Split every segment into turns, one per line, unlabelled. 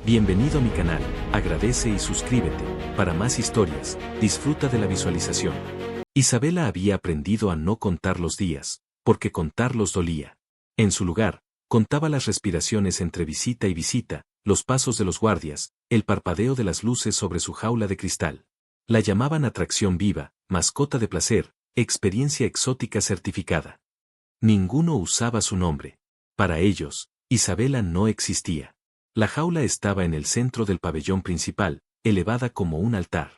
Bienvenido a mi canal, agradece y suscríbete. Para más historias, disfruta de la visualización. Isabela había aprendido a no contar los días, porque contarlos dolía. En su lugar, contaba las respiraciones entre visita y visita, los pasos de los guardias, el parpadeo de las luces sobre su jaula de cristal. La llamaban atracción viva, mascota de placer, experiencia exótica certificada. Ninguno usaba su nombre. Para ellos, Isabela no existía. La jaula estaba en el centro del pabellón principal, elevada como un altar.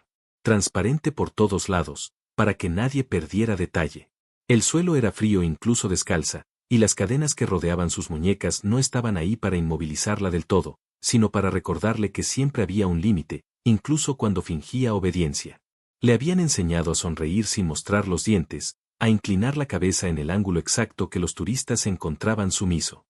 Transparente por todos lados, para que nadie perdiera detalle. El suelo era frío incluso descalza, y las cadenas que rodeaban sus muñecas no estaban ahí para inmovilizarla del todo, sino para recordarle que siempre había un límite, incluso cuando fingía obediencia. Le habían enseñado a sonreír sin mostrar los dientes, a inclinar la cabeza en el ángulo exacto que los turistas encontraban sumiso.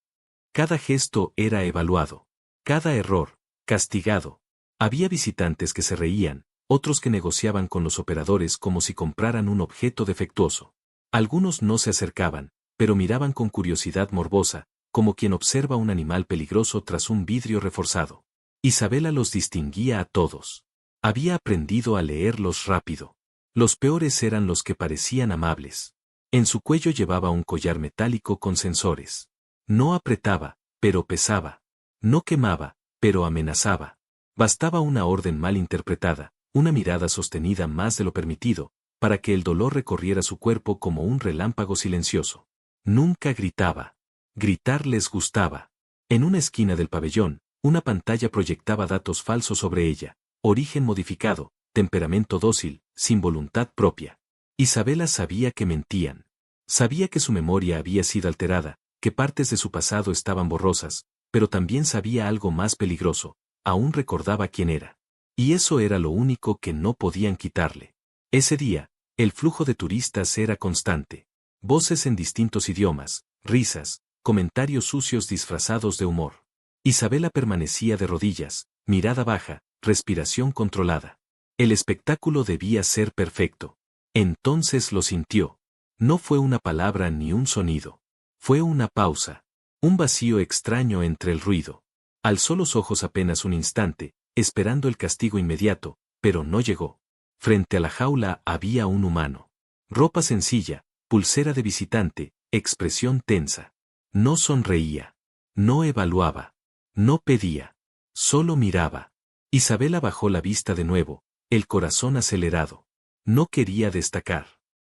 Cada gesto era evaluado. Cada error, castigado. Había visitantes que se reían, otros que negociaban con los operadores como si compraran un objeto defectuoso. Algunos no se acercaban, pero miraban con curiosidad morbosa, como quien observa un animal peligroso tras un vidrio reforzado. Isabela los distinguía a todos. Había aprendido a leerlos rápido. Los peores eran los que parecían amables. En su cuello llevaba un collar metálico con sensores. No apretaba, pero pesaba. No quemaba, pero amenazaba. Bastaba una orden mal interpretada, una mirada sostenida más de lo permitido, para que el dolor recorriera su cuerpo como un relámpago silencioso. Nunca gritaba. Gritar les gustaba. En una esquina del pabellón, una pantalla proyectaba datos falsos sobre ella: origen modificado, temperamento dócil, sin voluntad propia. Isabela sabía que mentían. Sabía que su memoria había sido alterada, que partes de su pasado estaban borrosas, pero también sabía algo más peligroso: aún recordaba quién era. Y eso era lo único que no podían quitarle. Ese día, el flujo de turistas era constante. Voces en distintos idiomas, risas, comentarios sucios disfrazados de humor. Isabela permanecía de rodillas, mirada baja, respiración controlada. El espectáculo debía ser perfecto. Entonces lo sintió. No fue una palabra ni un sonido. Fue una pausa. Un vacío extraño entre el ruido. Alzó los ojos apenas un instante, esperando el castigo inmediato, pero no llegó. Frente a la jaula había un humano. Ropa sencilla, pulsera de visitante, expresión tensa. No sonreía. No evaluaba. No pedía. Solo miraba. Isabela bajó la vista de nuevo, el corazón acelerado. No quería destacar.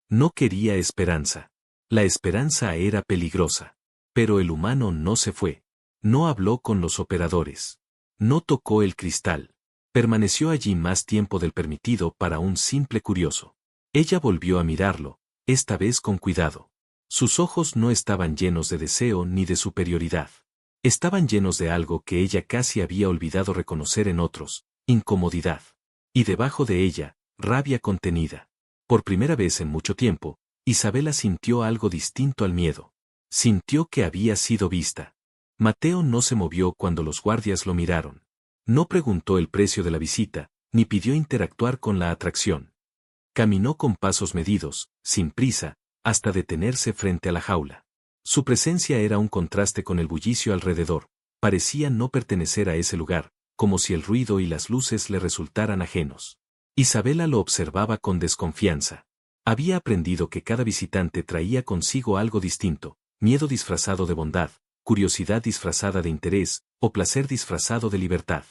No quería esperanza. La esperanza era peligrosa. Pero el humano no se fue. No habló con los operadores. No tocó el cristal. Permaneció allí más tiempo del permitido para un simple curioso. Ella volvió a mirarlo, esta vez con cuidado. Sus ojos no estaban llenos de deseo ni de superioridad. Estaban llenos de algo que ella casi había olvidado reconocer en otros: incomodidad. Y debajo de ella, rabia contenida. Por primera vez en mucho tiempo, Isabela sintió algo distinto al miedo. Sintió que había sido vista. Mateo no se movió cuando los guardias lo miraron. No preguntó el precio de la visita, ni pidió interactuar con la atracción. Caminó con pasos medidos, sin prisa, hasta detenerse frente a la jaula. Su presencia era un contraste con el bullicio alrededor. Parecía no pertenecer a ese lugar, como si el ruido y las luces le resultaran ajenos. Isabela lo observaba con desconfianza. Había aprendido que cada visitante traía consigo algo distinto: miedo disfrazado de bondad, curiosidad disfrazada de interés, o placer disfrazado de libertad.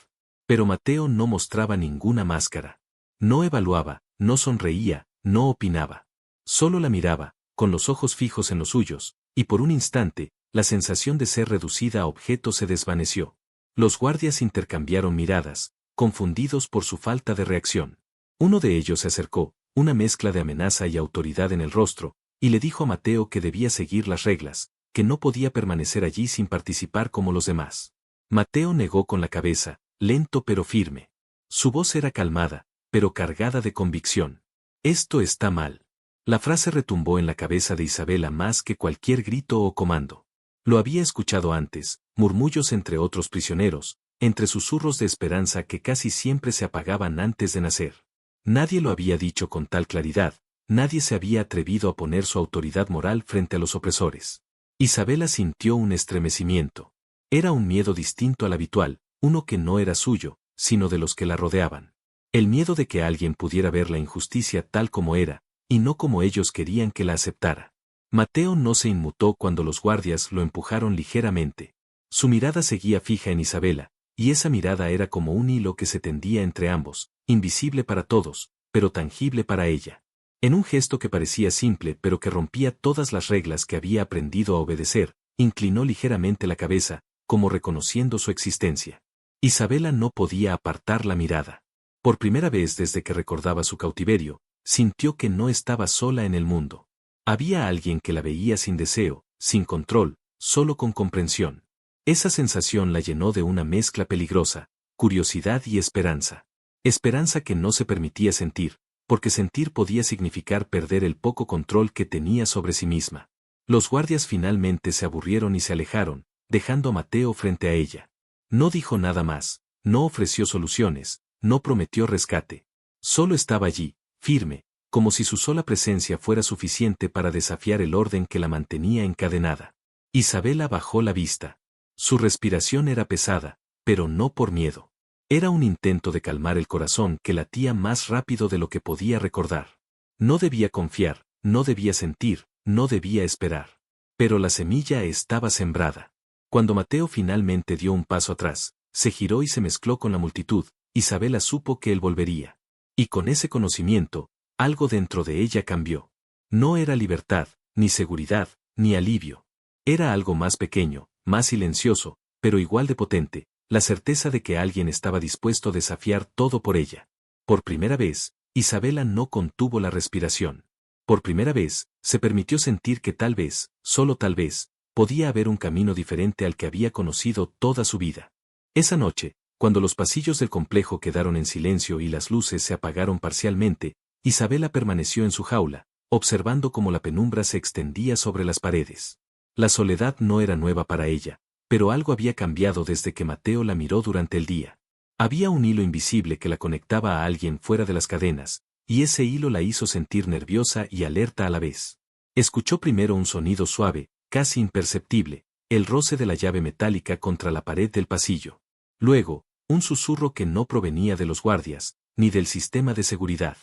Pero Mateo no mostraba ninguna máscara. No evaluaba, no sonreía, no opinaba. Solo la miraba, con los ojos fijos en los suyos, y por un instante, la sensación de ser reducida a objeto se desvaneció. Los guardias intercambiaron miradas, confundidos por su falta de reacción. Uno de ellos se acercó, una mezcla de amenaza y autoridad en el rostro, y le dijo a Mateo que debía seguir las reglas, que no podía permanecer allí sin participar como los demás. Mateo negó con la cabeza, lento pero firme. Su voz era calmada, pero cargada de convicción. Esto está mal. La frase retumbó en la cabeza de Isabela más que cualquier grito o comando. Lo había escuchado antes: murmullos entre otros prisioneros, entre susurros de esperanza que casi siempre se apagaban antes de nacer. Nadie lo había dicho con tal claridad. Nadie se había atrevido a poner su autoridad moral frente a los opresores. Isabela sintió un estremecimiento. Era un miedo distinto al habitual, uno que no era suyo, sino de los que la rodeaban. El miedo de que alguien pudiera ver la injusticia tal como era, y no como ellos querían que la aceptara. Mateo no se inmutó cuando los guardias lo empujaron ligeramente. Su mirada seguía fija en Isabela, y esa mirada era como un hilo que se tendía entre ambos, invisible para todos, pero tangible para ella. En un gesto que parecía simple pero que rompía todas las reglas que había aprendido a obedecer, inclinó ligeramente la cabeza, como reconociendo su existencia. Isabela no podía apartar la mirada. Por primera vez desde que recordaba su cautiverio, sintió que no estaba sola en el mundo. Había alguien que la veía sin deseo, sin control, solo con comprensión. Esa sensación la llenó de una mezcla peligrosa, curiosidad y esperanza. Esperanza que no se permitía sentir, porque sentir podía significar perder el poco control que tenía sobre sí misma. Los guardias finalmente se aburrieron y se alejaron, dejando a Mateo frente a ella. No dijo nada más, no ofreció soluciones, no prometió rescate. Solo estaba allí, firme, como si su sola presencia fuera suficiente para desafiar el orden que la mantenía encadenada. Isabela bajó la vista. Su respiración era pesada, pero no por miedo. Era un intento de calmar el corazón que latía más rápido de lo que podía recordar. No debía confiar, no debía sentir, no debía esperar. Pero la semilla estaba sembrada. Cuando Mateo finalmente dio un paso atrás, se giró y se mezcló con la multitud, Isabela supo que él volvería. Y con ese conocimiento, algo dentro de ella cambió. No era libertad, ni seguridad, ni alivio. Era algo más pequeño, más silencioso, pero igual de potente, la certeza de que alguien estaba dispuesto a desafiar todo por ella. Por primera vez, Isabela no contuvo la respiración. Por primera vez, se permitió sentir que tal vez, solo tal vez, podía haber un camino diferente al que había conocido toda su vida. Esa noche, cuando los pasillos del complejo quedaron en silencio y las luces se apagaron parcialmente, Isabela permaneció en su jaula, observando cómo la penumbra se extendía sobre las paredes. La soledad no era nueva para ella, pero algo había cambiado desde que Mateo la miró durante el día. Había un hilo invisible que la conectaba a alguien fuera de las cadenas, y ese hilo la hizo sentir nerviosa y alerta a la vez. Escuchó primero un sonido suave, casi imperceptible, el roce de la llave metálica contra la pared del pasillo. Luego, un susurro que no provenía de los guardias, ni del sistema de seguridad.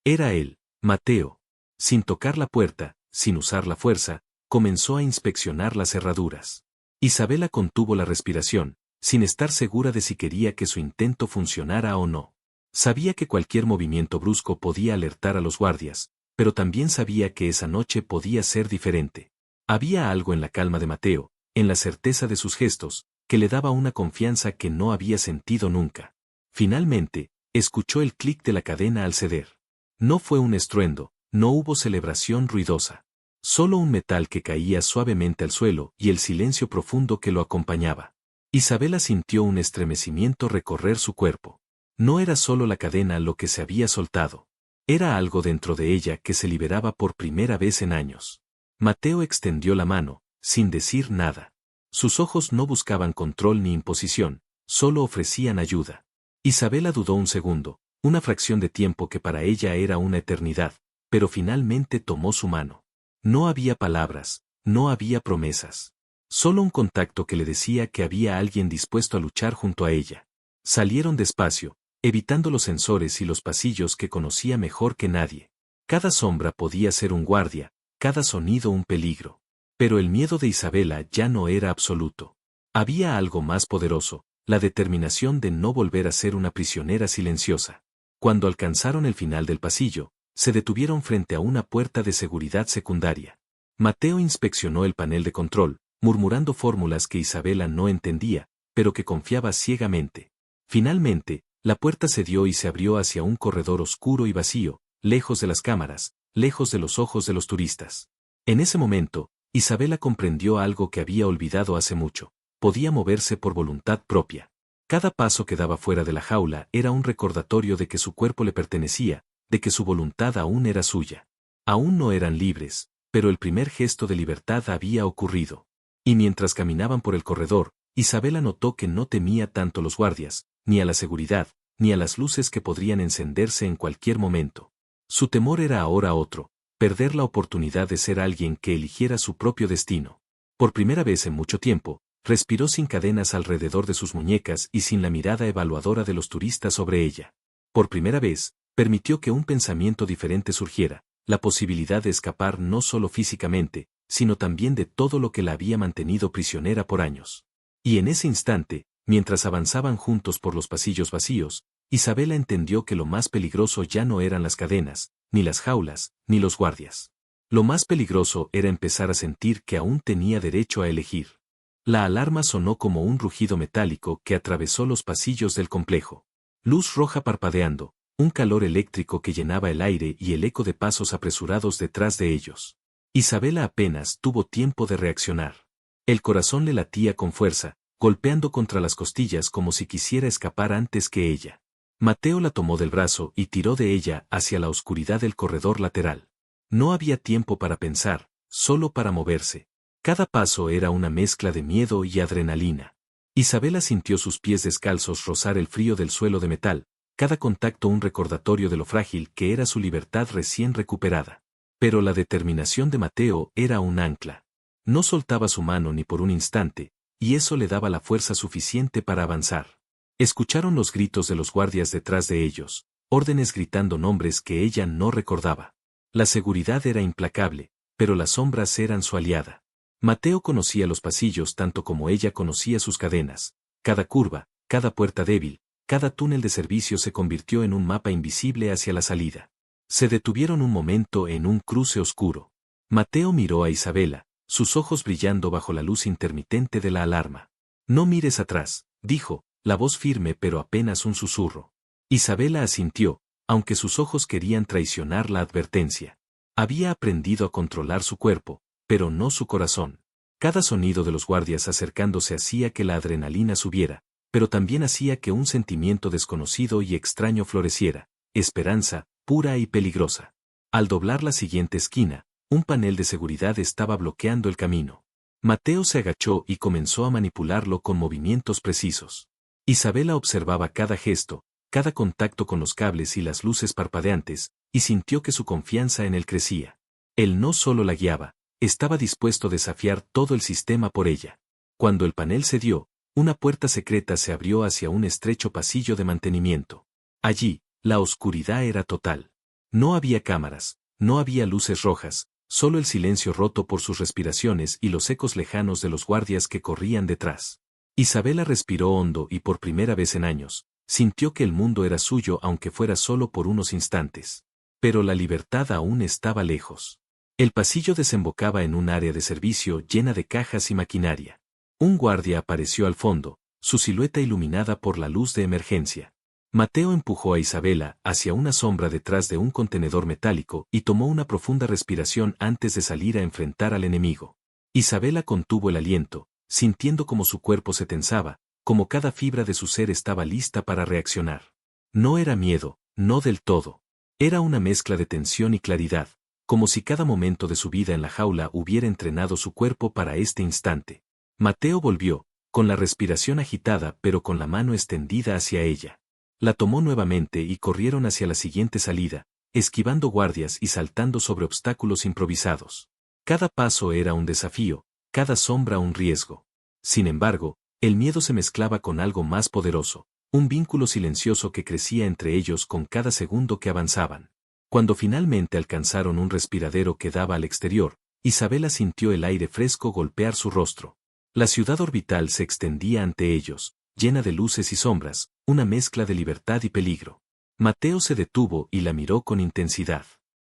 Era él, Mateo. Sin tocar la puerta, sin usar la fuerza, comenzó a inspeccionar las cerraduras. Isabela contuvo la respiración, sin estar segura de si quería que su intento funcionara o no. Sabía que cualquier movimiento brusco podía alertar a los guardias, pero también sabía que esa noche podía ser diferente. Había algo en la calma de Mateo, en la certeza de sus gestos, que le daba una confianza que no había sentido nunca. Finalmente, escuchó el clic de la cadena al ceder. No fue un estruendo, no hubo celebración ruidosa. Solo un metal que caía suavemente al suelo y el silencio profundo que lo acompañaba. Isabela sintió un estremecimiento recorrer su cuerpo. No era solo la cadena lo que se había soltado. Era algo dentro de ella que se liberaba por primera vez en años. Mateo extendió la mano, sin decir nada. Sus ojos no buscaban control ni imposición, solo ofrecían ayuda. Isabela dudó un segundo, una fracción de tiempo que para ella era una eternidad, pero finalmente tomó su mano. No había palabras, no había promesas. Solo un contacto que le decía que había alguien dispuesto a luchar junto a ella. Salieron despacio, evitando los sensores y los pasillos que conocía mejor que nadie. Cada sombra podía ser un guardia, cada sonido un peligro. Pero el miedo de Isabela ya no era absoluto. Había algo más poderoso, la determinación de no volver a ser una prisionera silenciosa. Cuando alcanzaron el final del pasillo, se detuvieron frente a una puerta de seguridad secundaria. Mateo inspeccionó el panel de control, murmurando fórmulas que Isabela no entendía, pero que confiaba ciegamente. Finalmente, la puerta cedió y se abrió hacia un corredor oscuro y vacío, lejos de las cámaras, lejos de los ojos de los turistas. En ese momento, Isabela comprendió algo que había olvidado hace mucho. Podía moverse por voluntad propia. Cada paso que daba fuera de la jaula era un recordatorio de que su cuerpo le pertenecía, de que su voluntad aún era suya. Aún no eran libres, pero el primer gesto de libertad había ocurrido. Y mientras caminaban por el corredor, Isabela notó que no temía tanto los guardias, ni a la seguridad, ni a las luces que podrían encenderse en cualquier momento. Su temor era ahora otro, perder la oportunidad de ser alguien que eligiera su propio destino. Por primera vez en mucho tiempo, Respiró sin cadenas alrededor de sus muñecas y sin la mirada evaluadora de los turistas sobre ella. Por primera vez, permitió que un pensamiento diferente surgiera, la posibilidad de escapar no solo físicamente, sino también de todo lo que la había mantenido prisionera por años. Y en ese instante, mientras avanzaban juntos por los pasillos vacíos, Isabela entendió que lo más peligroso ya no eran las cadenas, ni las jaulas, ni los guardias. Lo más peligroso era empezar a sentir que aún tenía derecho a elegir. La alarma sonó como un rugido metálico que atravesó los pasillos del complejo. Luz roja parpadeando, un calor eléctrico que llenaba el aire y el eco de pasos apresurados detrás de ellos. Isabela apenas tuvo tiempo de reaccionar. El corazón le latía con fuerza, golpeando contra las costillas como si quisiera escapar antes que ella. Mateo la tomó del brazo y tiró de ella hacia la oscuridad del corredor lateral. No había tiempo para pensar, solo para moverse. Cada paso era una mezcla de miedo y adrenalina. Isabela sintió sus pies descalzos rozar el frío del suelo de metal, cada contacto un recordatorio de lo frágil que era su libertad recién recuperada. Pero la determinación de Mateo era un ancla. No soltaba su mano ni por un instante, y eso le daba la fuerza suficiente para avanzar. Escucharon los gritos de los guardias detrás de ellos, órdenes gritando nombres que ella no recordaba. La seguridad era implacable, pero las sombras eran su aliada. Mateo conocía los pasillos tanto como ella conocía sus cadenas. Cada curva, cada puerta débil, cada túnel de servicio se convirtió en un mapa invisible hacia la salida. Se detuvieron un momento en un cruce oscuro. Mateo miró a Isabela, sus ojos brillando bajo la luz intermitente de la alarma. «No mires atrás», dijo, la voz firme pero apenas un susurro. Isabela asintió, aunque sus ojos querían traicionar la advertencia. Había aprendido a controlar su cuerpo, pero no su corazón. Cada sonido de los guardias acercándose hacía que la adrenalina subiera, pero también hacía que un sentimiento desconocido y extraño floreciera, esperanza, pura y peligrosa. Al doblar la siguiente esquina, un panel de seguridad estaba bloqueando el camino. Mateo se agachó y comenzó a manipularlo con movimientos precisos. Isabela observaba cada gesto, cada contacto con los cables y las luces parpadeantes, y sintió que su confianza en él crecía. Él no solo la guiaba, estaba dispuesto a desafiar todo el sistema por ella. Cuando el panel cedió, una puerta secreta se abrió hacia un estrecho pasillo de mantenimiento. Allí, la oscuridad era total. No había cámaras, no había luces rojas, solo el silencio roto por sus respiraciones y los ecos lejanos de los guardias que corrían detrás. Isabela respiró hondo y por primera vez en años, sintió que el mundo era suyo aunque fuera solo por unos instantes. Pero la libertad aún estaba lejos. El pasillo desembocaba en un área de servicio llena de cajas y maquinaria. Un guardia apareció al fondo, su silueta iluminada por la luz de emergencia. Mateo empujó a Isabela hacia una sombra detrás de un contenedor metálico y tomó una profunda respiración antes de salir a enfrentar al enemigo. Isabela contuvo el aliento, sintiendo como su cuerpo se tensaba, como cada fibra de su ser estaba lista para reaccionar. No era miedo, no del todo. Era una mezcla de tensión y claridad, como si cada momento de su vida en la jaula hubiera entrenado su cuerpo para este instante. Mateo volvió, con la respiración agitada pero con la mano extendida hacia ella. La tomó nuevamente y corrieron hacia la siguiente salida, esquivando guardias y saltando sobre obstáculos improvisados. Cada paso era un desafío, cada sombra un riesgo. Sin embargo, el miedo se mezclaba con algo más poderoso, un vínculo silencioso que crecía entre ellos con cada segundo que avanzaban. Cuando finalmente alcanzaron un respiradero que daba al exterior, Isabela sintió el aire fresco golpear su rostro. La ciudad orbital se extendía ante ellos, llena de luces y sombras, una mezcla de libertad y peligro. Mateo se detuvo y la miró con intensidad.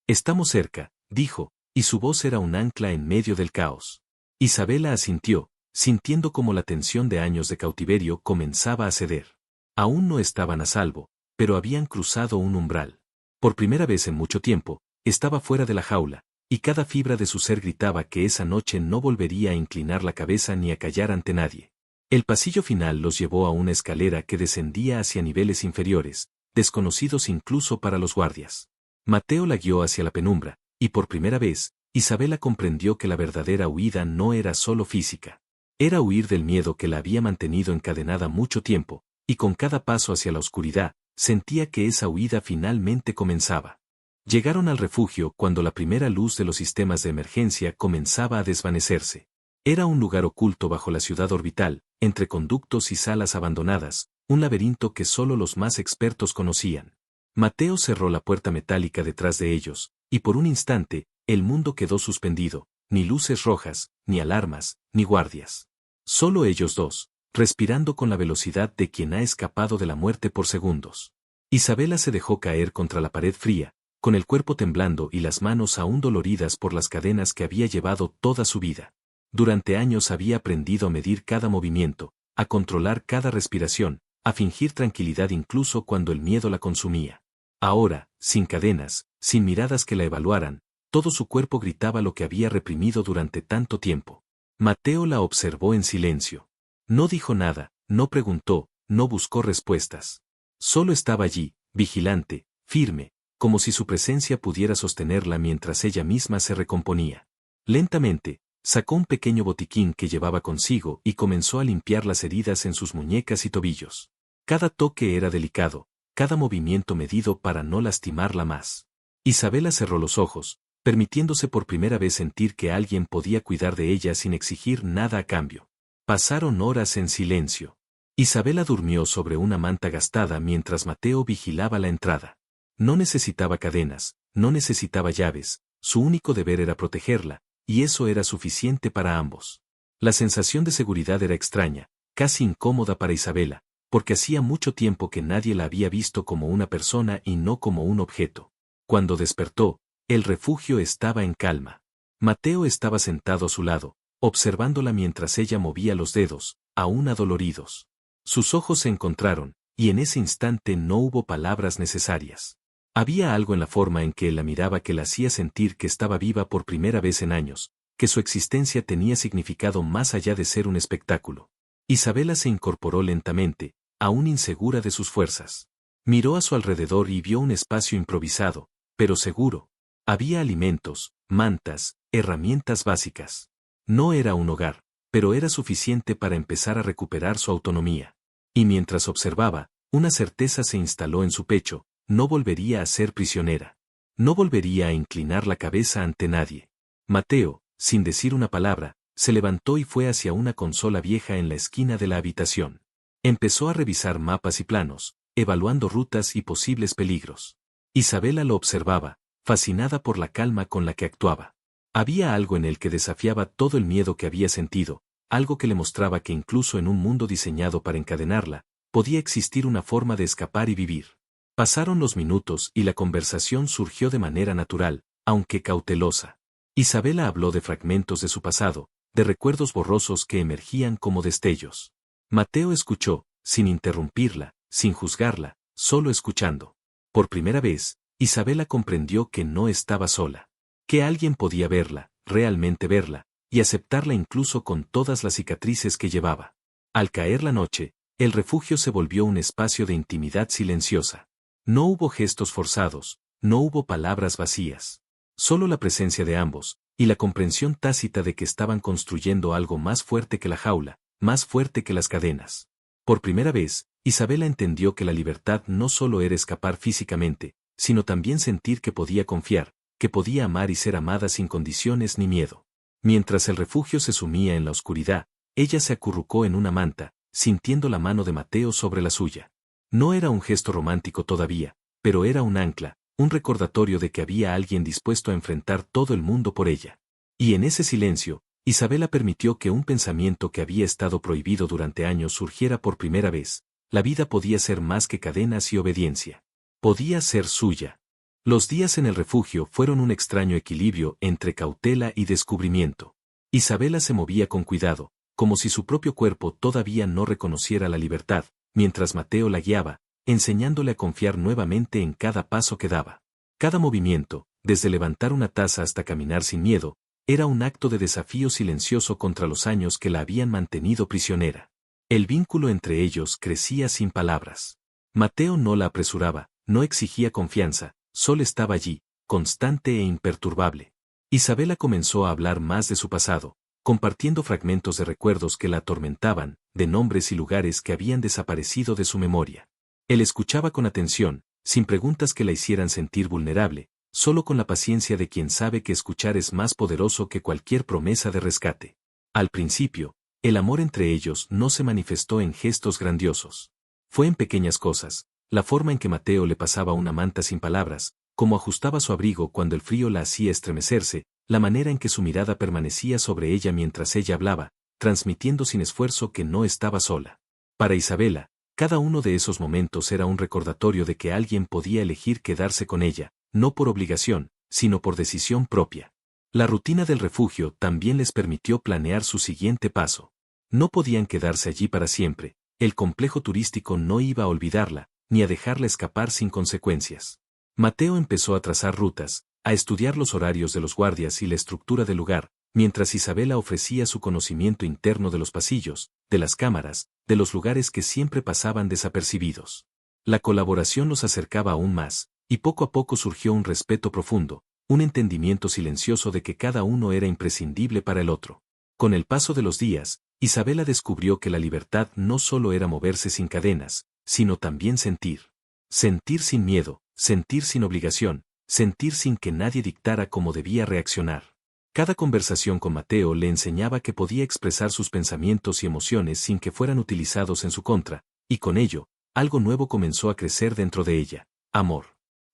«Estamos cerca», dijo, y su voz era un ancla en medio del caos. Isabela asintió, sintiendo como la tensión de años de cautiverio comenzaba a ceder. Aún no estaban a salvo, pero habían cruzado un umbral. Por primera vez en mucho tiempo, estaba fuera de la jaula, y cada fibra de su ser gritaba que esa noche no volvería a inclinar la cabeza ni a callar ante nadie. El pasillo final los llevó a una escalera que descendía hacia niveles inferiores, desconocidos incluso para los guardias. Mateo la guió hacia la penumbra, y por primera vez, Isabela comprendió que la verdadera huida no era solo física. Era huir del miedo que la había mantenido encadenada mucho tiempo, y con cada paso hacia la oscuridad, sentía que esa huida finalmente comenzaba. Llegaron al refugio cuando la primera luz de los sistemas de emergencia comenzaba a desvanecerse. Era un lugar oculto bajo la ciudad orbital, entre conductos y salas abandonadas, un laberinto que solo los más expertos conocían. Mateo cerró la puerta metálica detrás de ellos, y por un instante, el mundo quedó suspendido, ni luces rojas, ni alarmas, ni guardias. Solo ellos dos, respirando con la velocidad de quien ha escapado de la muerte por segundos. Isabela se dejó caer contra la pared fría, con el cuerpo temblando y las manos aún doloridas por las cadenas que había llevado toda su vida. Durante años había aprendido a medir cada movimiento, a controlar cada respiración, a fingir tranquilidad incluso cuando el miedo la consumía. Ahora, sin cadenas, sin miradas que la evaluaran, todo su cuerpo gritaba lo que había reprimido durante tanto tiempo. Mateo la observó en silencio. No dijo nada, no preguntó, no buscó respuestas. Solo estaba allí, vigilante, firme, como si su presencia pudiera sostenerla mientras ella misma se recomponía. Lentamente, sacó un pequeño botiquín que llevaba consigo y comenzó a limpiar las heridas en sus muñecas y tobillos. Cada toque era delicado, cada movimiento medido para no lastimarla más. Isabela cerró los ojos, permitiéndose por primera vez sentir que alguien podía cuidar de ella sin exigir nada a cambio. Pasaron horas en silencio. Isabela durmió sobre una manta gastada mientras Mateo vigilaba la entrada. No necesitaba cadenas, no necesitaba llaves, su único deber era protegerla, y eso era suficiente para ambos. La sensación de seguridad era extraña, casi incómoda para Isabela, porque hacía mucho tiempo que nadie la había visto como una persona y no como un objeto. Cuando despertó, el refugio estaba en calma. Mateo estaba sentado a su lado, observándola mientras ella movía los dedos, aún adoloridos. Sus ojos se encontraron, y en ese instante no hubo palabras necesarias. Había algo en la forma en que él la miraba que la hacía sentir que estaba viva por primera vez en años, que su existencia tenía significado más allá de ser un espectáculo. Isabela se incorporó lentamente, aún insegura de sus fuerzas. Miró a su alrededor y vio un espacio improvisado, pero seguro. Había alimentos, mantas, herramientas básicas. No era un hogar, pero era suficiente para empezar a recuperar su autonomía. Y mientras observaba, una certeza se instaló en su pecho: no volvería a ser prisionera. No volvería a inclinar la cabeza ante nadie. Mateo, sin decir una palabra, se levantó y fue hacia una consola vieja en la esquina de la habitación. Empezó a revisar mapas y planos, evaluando rutas y posibles peligros. Isabela lo observaba, fascinada por la calma con la que actuaba. Había algo en él que desafiaba todo el miedo que había sentido, algo que le mostraba que incluso en un mundo diseñado para encadenarla, podía existir una forma de escapar y vivir. Pasaron los minutos y la conversación surgió de manera natural, aunque cautelosa. Isabela habló de fragmentos de su pasado, de recuerdos borrosos que emergían como destellos. Mateo escuchó, sin interrumpirla, sin juzgarla, solo escuchando. Por primera vez, Isabela comprendió que no estaba sola. Que alguien podía verla, realmente verla, y aceptarla incluso con todas las cicatrices que llevaba. Al caer la noche, el refugio se volvió un espacio de intimidad silenciosa. No hubo gestos forzados, no hubo palabras vacías. Solo la presencia de ambos, y la comprensión tácita de que estaban construyendo algo más fuerte que la jaula, más fuerte que las cadenas. Por primera vez, Isabela entendió que la libertad no solo era escapar físicamente, sino también sentir que podía confiar, que podía amar y ser amada sin condiciones ni miedo. Mientras el refugio se sumía en la oscuridad, ella se acurrucó en una manta, sintiendo la mano de Mateo sobre la suya. No era un gesto romántico todavía, pero era un ancla, un recordatorio de que había alguien dispuesto a enfrentar todo el mundo por ella. Y en ese silencio, Isabela permitió que un pensamiento que había estado prohibido durante años surgiera por primera vez: la vida podía ser más que cadenas y obediencia. Podía ser suya. Los días en el refugio fueron un extraño equilibrio entre cautela y descubrimiento. Isabela se movía con cuidado, como si su propio cuerpo todavía no reconociera la libertad, mientras Mateo la guiaba, enseñándole a confiar nuevamente en cada paso que daba. Cada movimiento, desde levantar una taza hasta caminar sin miedo, era un acto de desafío silencioso contra los años que la habían mantenido prisionera. El vínculo entre ellos crecía sin palabras. Mateo no la apresuraba, no exigía confianza, solo estaba allí, constante e imperturbable. Isabela comenzó a hablar más de su pasado, compartiendo fragmentos de recuerdos que la atormentaban, de nombres y lugares que habían desaparecido de su memoria. Él escuchaba con atención, sin preguntas que la hicieran sentir vulnerable, solo con la paciencia de quien sabe que escuchar es más poderoso que cualquier promesa de rescate. Al principio, el amor entre ellos no se manifestó en gestos grandiosos. Fue en pequeñas cosas, la forma en que Mateo le pasaba una manta sin palabras, cómo ajustaba su abrigo cuando el frío la hacía estremecerse, la manera en que su mirada permanecía sobre ella mientras ella hablaba, transmitiendo sin esfuerzo que no estaba sola. Para Isabela, cada uno de esos momentos era un recordatorio de que alguien podía elegir quedarse con ella, no por obligación, sino por decisión propia. La rutina del refugio también les permitió planear su siguiente paso. No podían quedarse allí para siempre, el complejo turístico no iba a olvidarla, ni a dejarla escapar sin consecuencias. Mateo empezó a trazar rutas, a estudiar los horarios de los guardias y la estructura del lugar, mientras Isabela ofrecía su conocimiento interno de los pasillos, de las cámaras, de los lugares que siempre pasaban desapercibidos. La colaboración los acercaba aún más, y poco a poco surgió un respeto profundo, un entendimiento silencioso de que cada uno era imprescindible para el otro. Con el paso de los días, Isabela descubrió que la libertad no solo era moverse sin cadenas, sino también sentir. Sentir sin miedo, sentir sin obligación, sentir sin que nadie dictara cómo debía reaccionar. Cada conversación con Mateo le enseñaba que podía expresar sus pensamientos y emociones sin que fueran utilizados en su contra, y con ello, algo nuevo comenzó a crecer dentro de ella: amor.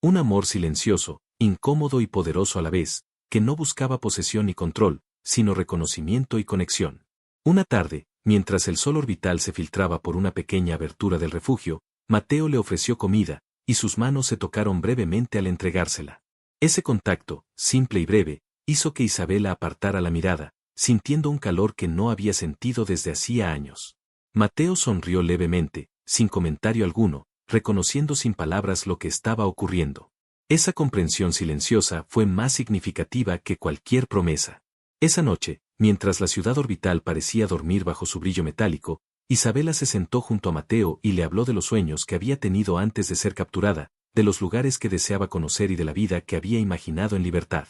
Un amor silencioso, incómodo y poderoso a la vez, que no buscaba posesión y control, sino reconocimiento y conexión. Una tarde, mientras el sol orbital se filtraba por una pequeña abertura del refugio, Mateo le ofreció comida, y sus manos se tocaron brevemente al entregársela. Ese contacto, simple y breve, hizo que Isabela apartara la mirada, sintiendo un calor que no había sentido desde hacía años. Mateo sonrió levemente, sin comentario alguno, reconociendo sin palabras lo que estaba ocurriendo. Esa comprensión silenciosa fue más significativa que cualquier promesa. Esa noche, mientras la ciudad orbital parecía dormir bajo su brillo metálico, Isabela se sentó junto a Mateo y le habló de los sueños que había tenido antes de ser capturada, de los lugares que deseaba conocer y de la vida que había imaginado en libertad.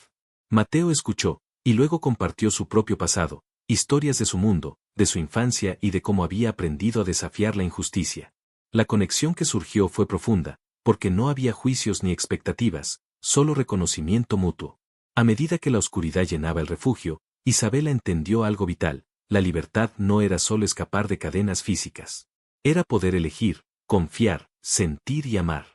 Mateo escuchó, y luego compartió su propio pasado, historias de su mundo, de su infancia y de cómo había aprendido a desafiar la injusticia. La conexión que surgió fue profunda, porque no había juicios ni expectativas, solo reconocimiento mutuo. A medida que la oscuridad llenaba el refugio, Isabela entendió algo vital: la libertad no era solo escapar de cadenas físicas. Era poder elegir, confiar, sentir y amar.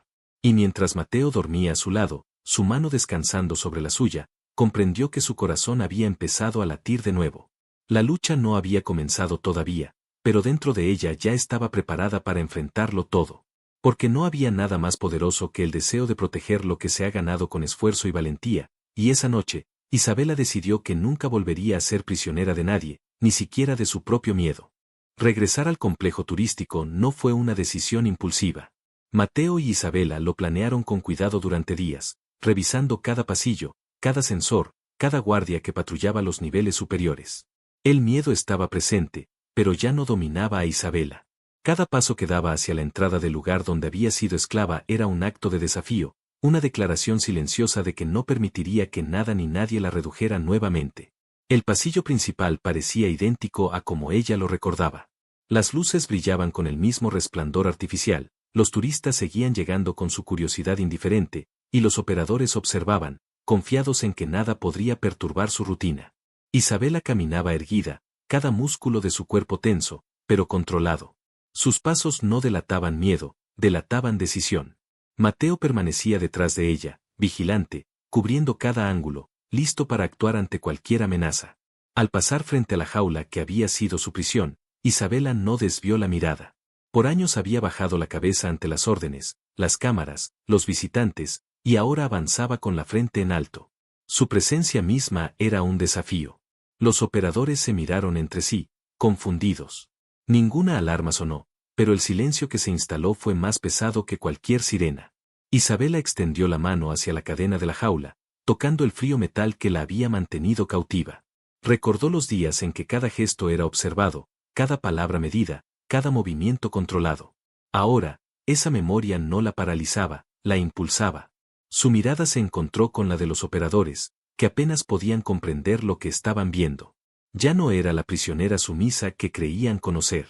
Y mientras Mateo dormía a su lado, su mano descansando sobre la suya, comprendió que su corazón había empezado a latir de nuevo. La lucha no había comenzado todavía, pero dentro de ella ya estaba preparada para enfrentarlo todo. Porque no había nada más poderoso que el deseo de proteger lo que se ha ganado con esfuerzo y valentía, y esa noche, Isabela decidió que nunca volvería a ser prisionera de nadie, ni siquiera de su propio miedo. Regresar al complejo turístico no fue una decisión impulsiva. Mateo y Isabela lo planearon con cuidado durante días, revisando cada pasillo, cada sensor, cada guardia que patrullaba los niveles superiores. El miedo estaba presente, pero ya no dominaba a Isabela. Cada paso que daba hacia la entrada del lugar donde había sido esclava era un acto de desafío, una declaración silenciosa de que no permitiría que nada ni nadie la redujera nuevamente. El pasillo principal parecía idéntico a como ella lo recordaba. Las luces brillaban con el mismo resplandor artificial, los turistas seguían llegando con su curiosidad indiferente, y los operadores observaban, confiados en que nada podría perturbar su rutina. Isabela caminaba erguida, cada músculo de su cuerpo tenso, pero controlado. Sus pasos no delataban miedo, delataban decisión. Mateo permanecía detrás de ella, vigilante, cubriendo cada ángulo, listo para actuar ante cualquier amenaza. Al pasar frente a la jaula que había sido su prisión, Isabela no desvió la mirada. Por años había bajado la cabeza ante las órdenes, las cámaras, los visitantes, y ahora avanzaba con la frente en alto. Su presencia misma era un desafío. Los operadores se miraron entre sí, confundidos. Ninguna alarma sonó, pero el silencio que se instaló fue más pesado que cualquier sirena. Isabela extendió la mano hacia la cadena de la jaula, tocando el frío metal que la había mantenido cautiva. Recordó los días en que cada gesto era observado, cada palabra medida, cada movimiento controlado. Ahora, esa memoria no la paralizaba, la impulsaba. Su mirada se encontró con la de los operadores, que apenas podían comprender lo que estaban viendo. Ya no era la prisionera sumisa que creían conocer.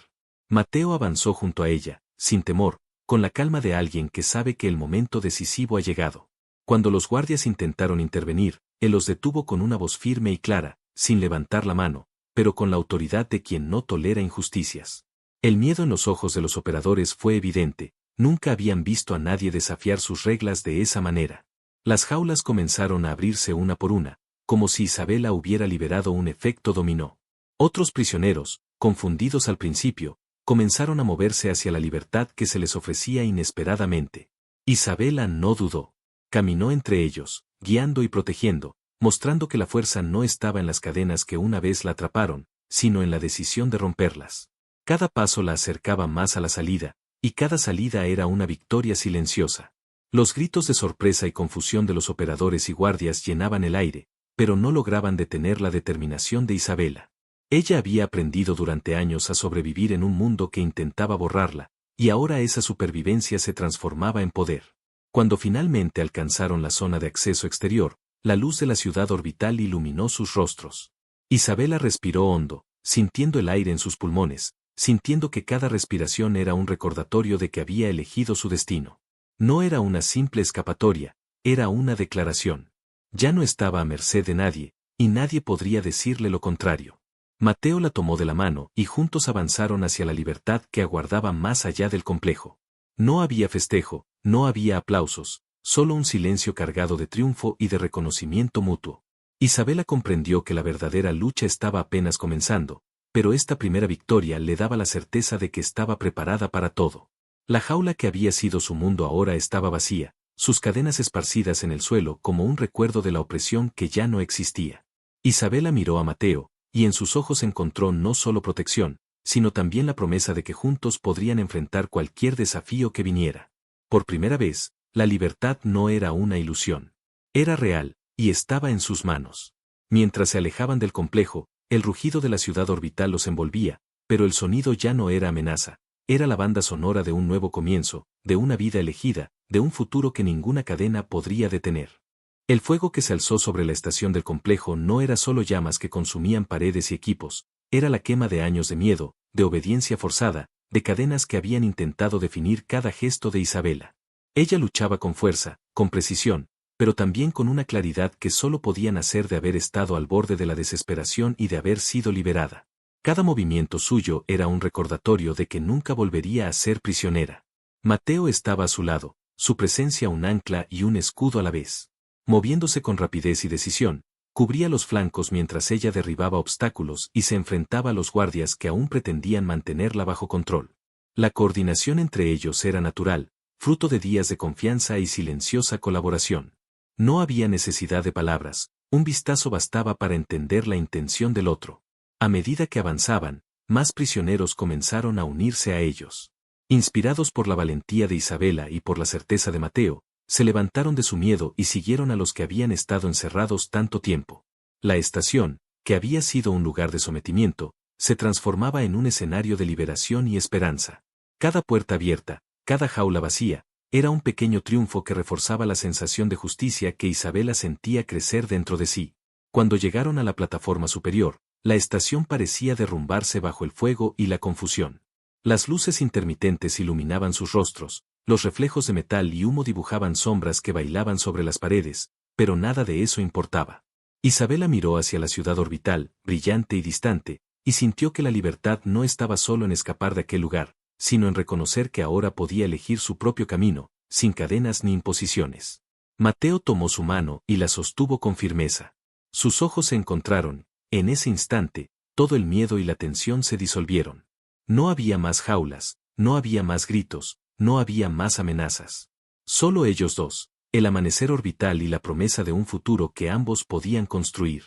Mateo avanzó junto a ella, sin temor, con la calma de alguien que sabe que el momento decisivo ha llegado. Cuando los guardias intentaron intervenir, él los detuvo con una voz firme y clara, sin levantar la mano, pero con la autoridad de quien no tolera injusticias. El miedo en los ojos de los operadores fue evidente, nunca habían visto a nadie desafiar sus reglas de esa manera. Las jaulas comenzaron a abrirse una por una, como si Isabela hubiera liberado un efecto dominó. Otros prisioneros, confundidos al principio, comenzaron a moverse hacia la libertad que se les ofrecía inesperadamente. Isabela no dudó. Caminó entre ellos, guiando y protegiendo, mostrando que la fuerza no estaba en las cadenas que una vez la atraparon, sino en la decisión de romperlas. Cada paso la acercaba más a la salida, y cada salida era una victoria silenciosa. Los gritos de sorpresa y confusión de los operadores y guardias llenaban el aire, pero no lograban detener la determinación de Isabela. Ella había aprendido durante años a sobrevivir en un mundo que intentaba borrarla, y ahora esa supervivencia se transformaba en poder. Cuando finalmente alcanzaron la zona de acceso exterior, la luz de la ciudad orbital iluminó sus rostros. Isabela respiró hondo, sintiendo el aire en sus pulmones, sintiendo que cada respiración era un recordatorio de que había elegido su destino. No era una simple escapatoria, era una declaración. Ya no estaba a merced de nadie, y nadie podría decirle lo contrario. Mateo la tomó de la mano y juntos avanzaron hacia la libertad que aguardaba más allá del complejo. No había festejo, no había aplausos, solo un silencio cargado de triunfo y de reconocimiento mutuo. Isabela comprendió que la verdadera lucha estaba apenas comenzando, pero esta primera victoria le daba la certeza de que estaba preparada para todo. La jaula que había sido su mundo ahora estaba vacía, sus cadenas esparcidas en el suelo como un recuerdo de la opresión que ya no existía. Isabela miró a Mateo, y en sus ojos encontró no solo protección, sino también la promesa de que juntos podrían enfrentar cualquier desafío que viniera. Por primera vez, la libertad no era una ilusión. Era real, y estaba en sus manos. Mientras se alejaban del complejo, el rugido de la ciudad orbital los envolvía, pero el sonido ya no era amenaza, era la banda sonora de un nuevo comienzo, de una vida elegida, de un futuro que ninguna cadena podría detener. El fuego que se alzó sobre la estación del complejo no era solo llamas que consumían paredes y equipos, era la quema de años de miedo, de obediencia forzada, de cadenas que habían intentado definir cada gesto de Isabela. Ella luchaba con fuerza, con precisión, pero también con una claridad que solo podía nacer de haber estado al borde de la desesperación y de haber sido liberada. Cada movimiento suyo era un recordatorio de que nunca volvería a ser prisionera. Mateo estaba a su lado, su presencia un ancla y un escudo a la vez. Moviéndose con rapidez y decisión, cubría los flancos mientras ella derribaba obstáculos y se enfrentaba a los guardias que aún pretendían mantenerla bajo control. La coordinación entre ellos era natural, fruto de días de confianza y silenciosa colaboración. No había necesidad de palabras, un vistazo bastaba para entender la intención del otro. A medida que avanzaban, más prisioneros comenzaron a unirse a ellos. Inspirados por la valentía de Isabela y por la certeza de Mateo, se levantaron de su miedo y siguieron a los que habían estado encerrados tanto tiempo. La estación, que había sido un lugar de sometimiento, se transformaba en un escenario de liberación y esperanza. Cada puerta abierta, cada jaula vacía, era un pequeño triunfo que reforzaba la sensación de justicia que Isabela sentía crecer dentro de sí. Cuando llegaron a la plataforma superior, la estación parecía derrumbarse bajo el fuego y la confusión. Las luces intermitentes iluminaban sus rostros, los reflejos de metal y humo dibujaban sombras que bailaban sobre las paredes, pero nada de eso importaba. Isabela miró hacia la ciudad orbital, brillante y distante, y sintió que la libertad no estaba solo en escapar de aquel lugar, sino en reconocer que ahora podía elegir su propio camino, sin cadenas ni imposiciones. Mateo tomó su mano y la sostuvo con firmeza. Sus ojos se encontraron. En ese instante, todo el miedo y la tensión se disolvieron. No había más jaulas, no había más gritos, no había más amenazas. Solo ellos dos, el amanecer orbital y la promesa de un futuro que ambos podían construir.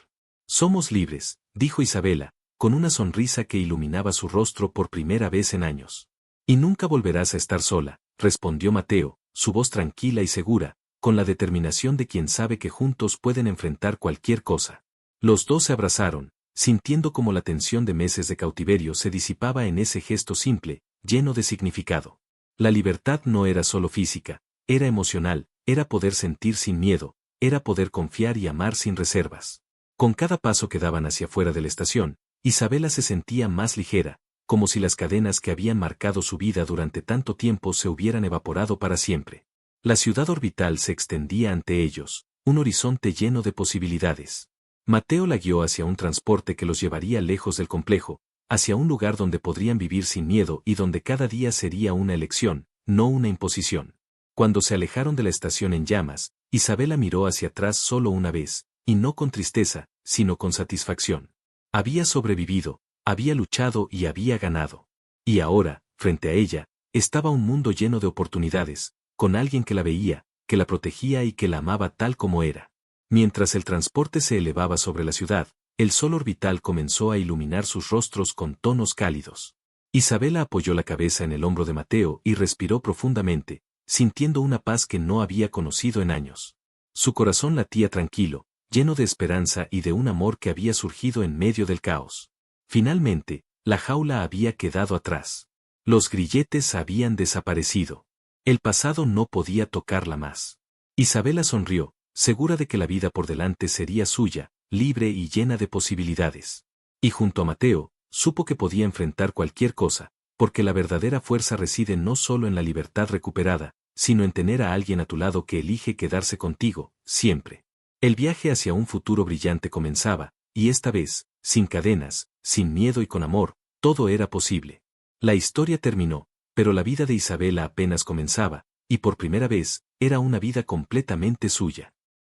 Somos libres, dijo Isabela, con una sonrisa que iluminaba su rostro por primera vez en años. Y nunca volverás a estar sola, respondió Mateo, su voz tranquila y segura, con la determinación de quien sabe que juntos pueden enfrentar cualquier cosa. Los dos se abrazaron, sintiendo como la tensión de meses de cautiverio se disipaba en ese gesto simple, lleno de significado. La libertad no era solo física, era emocional, era poder sentir sin miedo, era poder confiar y amar sin reservas. Con cada paso que daban hacia afuera de la estación, Isabela se sentía más ligera, como si las cadenas que habían marcado su vida durante tanto tiempo se hubieran evaporado para siempre. La ciudad orbital se extendía ante ellos, un horizonte lleno de posibilidades. Mateo la guió hacia un transporte que los llevaría lejos del complejo, hacia un lugar donde podrían vivir sin miedo y donde cada día sería una elección, no una imposición. Cuando se alejaron de la estación en llamas, Isabela miró hacia atrás solo una vez, y no con tristeza, sino con satisfacción. Había sobrevivido, había luchado y había ganado. Y ahora, frente a ella, estaba un mundo lleno de oportunidades, con alguien que la veía, que la protegía y que la amaba tal como era. Mientras el transporte se elevaba sobre la ciudad, el sol orbital comenzó a iluminar sus rostros con tonos cálidos. Isabela apoyó la cabeza en el hombro de Mateo y respiró profundamente, sintiendo una paz que no había conocido en años. Su corazón latía tranquilo, lleno de esperanza y de un amor que había surgido en medio del caos. Finalmente, la jaula había quedado atrás. Los grilletes habían desaparecido. El pasado no podía tocarla más. Isabela sonrió, segura de que la vida por delante sería suya, libre y llena de posibilidades. Y junto a Mateo, supo que podía enfrentar cualquier cosa, porque la verdadera fuerza reside no solo en la libertad recuperada, sino en tener a alguien a tu lado que elige quedarse contigo, siempre. El viaje hacia un futuro brillante comenzaba, y esta vez, sin cadenas, sin miedo y con amor, todo era posible. La historia terminó, pero la vida de Isabela apenas comenzaba, y por primera vez, era una vida completamente suya.